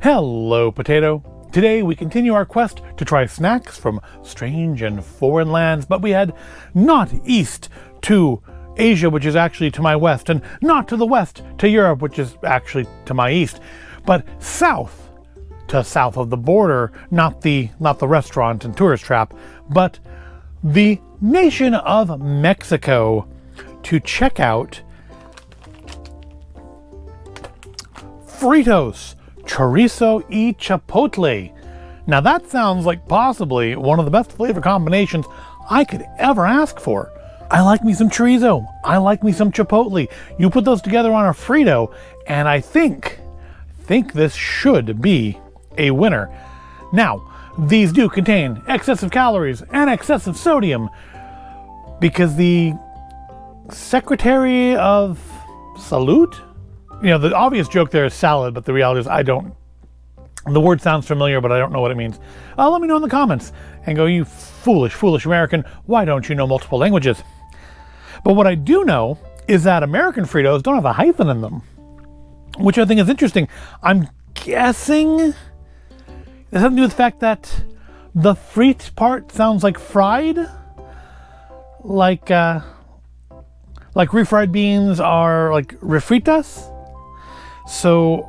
Hello, potato. Today we continue our quest to try snacks from strange and foreign lands, but we head not east to Asia, which is actually to my west, and not to the west to Europe, which is actually to my east, but south to south of the border, not the restaurant and tourist trap, but the nation of Mexico, to check out Fritos, Chorizo y Chipotle. Now that sounds like possibly one of the best flavor combinations I could ever ask for. I like me some chorizo, I like me some chipotle. You put those together on a Frito, and I think this should be a winner. Now, these do contain excessive calories and excessive sodium because the Secretary of Salud? You know, the obvious joke there is salad, but the reality is the word sounds familiar, but I don't know what it means. Let me know in the comments and go, you foolish American, why don't you know multiple languages? But what I do know is that American Fritos don't have a hyphen in them, which I think is interesting. I'm guessing it has something to do with the fact that the frit part sounds like fried, like refried beans are like refritas. So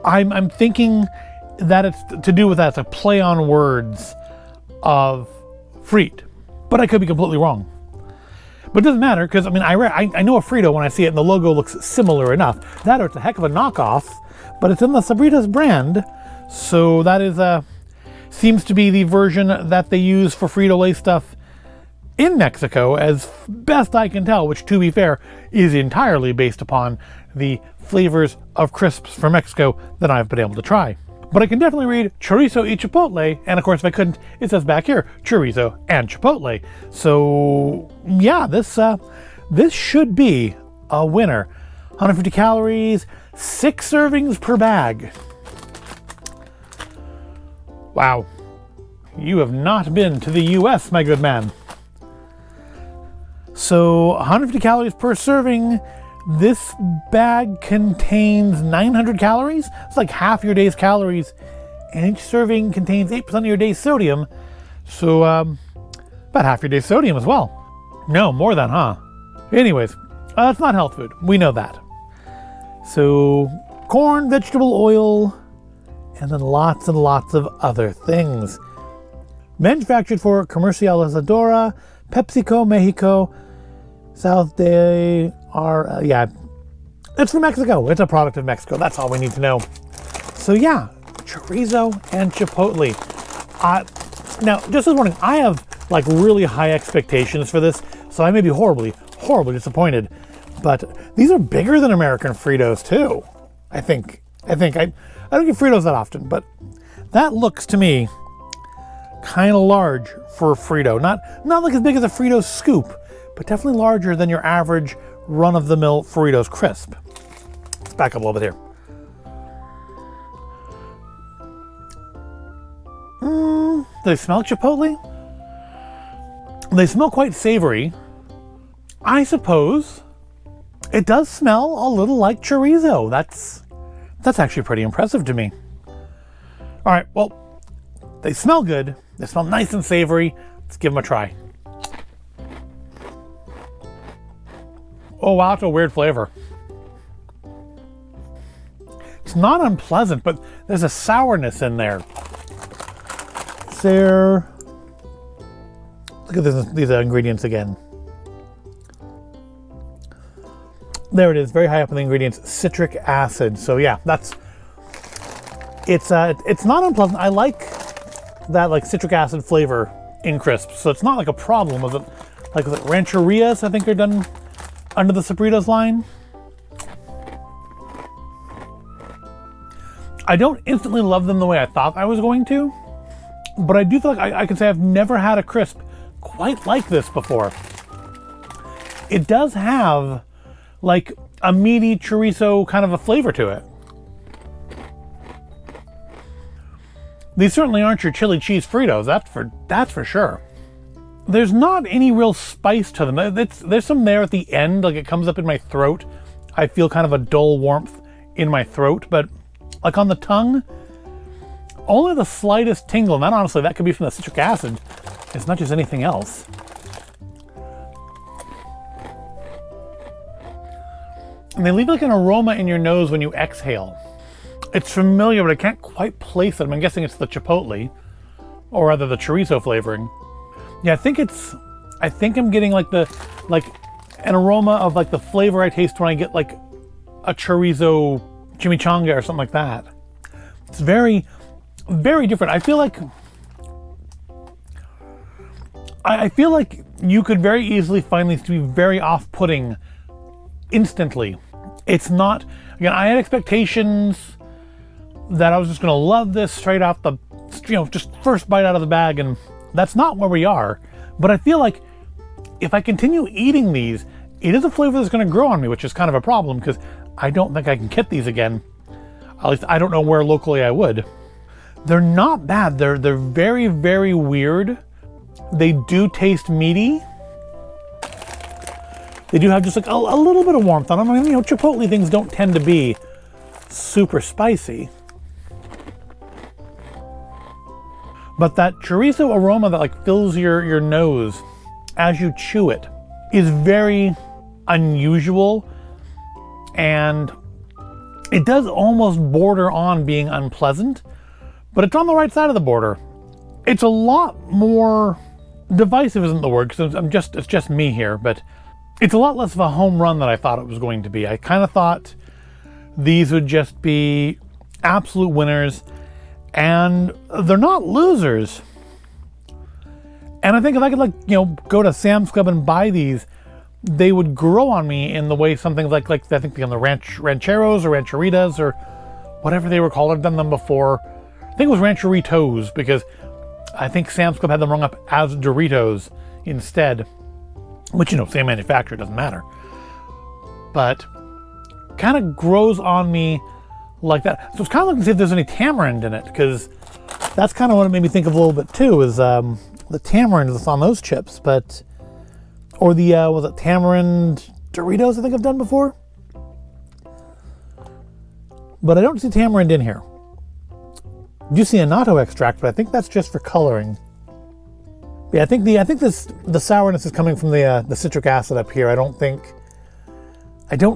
I'm thinking that it's to do with that. It's a play on words of frit, but I could be completely wrong. But it doesn't matter, because I mean, I know a Frito when I see it, and the logo looks similar enough. That or it's a heck of a knockoff, but it's in the Sabritas brand, so that is seems to be the version that they use for Frito-Lay stuff in Mexico, as best I can tell, which, to be fair, is entirely based upon the flavors of crisps from Mexico that I've been able to try. But I can definitely read Chorizo y Chipotle, and of course if I couldn't, it says back here, Chorizo and Chipotle. So yeah, this should be a winner. 150 calories, 6 servings per bag. Wow, you have not been to the US, my good man. So 150 calories per serving. This bag contains 900 calories. It's like half your day's calories, and each serving contains 8% of your day's sodium. So about half your day's sodium as well. No, more than, huh? Anyways, it's not health food. We know that. So corn, vegetable oil, and then lots and lots of other things. Manufactured for Comercializadora, PepsiCo, Mexico, South de it's from Mexico. It's a product of Mexico. That's all we need to know. So yeah, chorizo and chipotle. Now, just as warning, I have like really high expectations for this, so I may be horribly disappointed. But these are bigger than American Fritos too. I think I don't get Fritos that often, but that looks to me kind of large for a Frito. Not like as big as a Fritos scoop, but definitely larger than your average run-of-the-mill Fritos crisp. Let's back up a little bit here. Do they smell Chipotle? They smell quite savory. I suppose it does smell a little like chorizo. That's actually pretty impressive to me. All right, well, they smell good. They smell nice and savory. Let's give them a try. Oh wow, it's a weird flavor. It's not unpleasant, but there's a sourness in there. Look at these ingredients again. There it is, very high up in the ingredients, citric acid. So yeah, it's not unpleasant. I like that like citric acid flavor in crisps, so it's not like a problem. Was it rancherias, I think, are done under the Sabritas line? I don't instantly love them the way I thought I was going to, but I do feel like I can say I've never had a crisp quite like this before. It does have like a meaty chorizo kind of a flavor to it. These certainly aren't your chili cheese Fritos, that's for sure. There's not any real spice to them. There's some there at the end, like it comes up in my throat. I feel kind of a dull warmth in my throat, but like on the tongue, only the slightest tingle, and that honestly, that could be from the citric acid. It's not just anything else. And they leave like an aroma in your nose when you exhale. It's familiar, but I can't quite place it. I'm guessing it's the chipotle, or rather the chorizo flavoring. Yeah, I think I'm getting like an aroma of like the flavor I taste when I get like a chorizo chimichanga or something like that. It's very, very different. I feel like you could very easily find these to be very off-putting instantly. It's not, again, I had expectations that I was just gonna love this straight off the, just first bite out of the bag, and that's not where we are. But I feel like if I continue eating these, it is a flavor that's gonna grow on me, which is kind of a problem because I don't think I can get these again. At least I don't know where locally I would. They're not bad. They're very, very weird. They do taste meaty. They do have just like a little bit of warmth on them. I mean, Chipotle things don't tend to be super spicy. But that chorizo aroma that like fills your nose as you chew it is very unusual, and it does almost border on being unpleasant, but it's on the right side of the border. It's a lot more divisive, isn't the word, because it's just me here, but it's a lot less of a home run than I thought it was going to be. I kind of thought these would just be absolute winners, and they're not losers. And I think if I could go to Sam's Club and buy these, they would grow on me in the way something like I think the rancheros or rancheritas or whatever they were called. I've done them before. I think it was rancheritos, because I think Sam's Club had them rung up as Doritos instead, which, same manufacturer, doesn't matter. But kind of grows on me like that. So it's kind of looking to see if there's any tamarind in it, because that's kind of what it made me think of a little bit too, is the tamarind that's on those chips. But, or the, was it tamarind Doritos I think I've done before? But I don't see tamarind in here. I do see annatto extract, but I think that's just for coloring. Yeah, I think the sourness is coming from the citric acid up here. I don't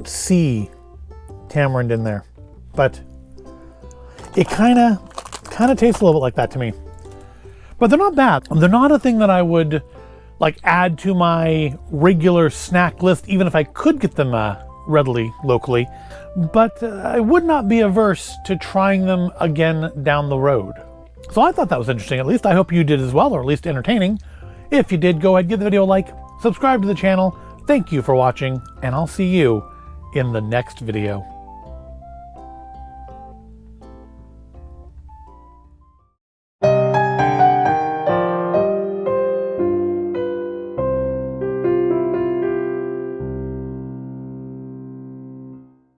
see tamarind in there, but it kind of tastes a little bit like that to me. But they're not bad. They're not a thing that I would add to my regular snack list, even if I could get them readily locally. But I would not be averse to trying them again down the road. So I thought that was interesting. At least I hope you did as well, or at least entertaining. If you did, go ahead, give the video a like, subscribe to the channel. Thank you for watching, and I'll see you in the next video.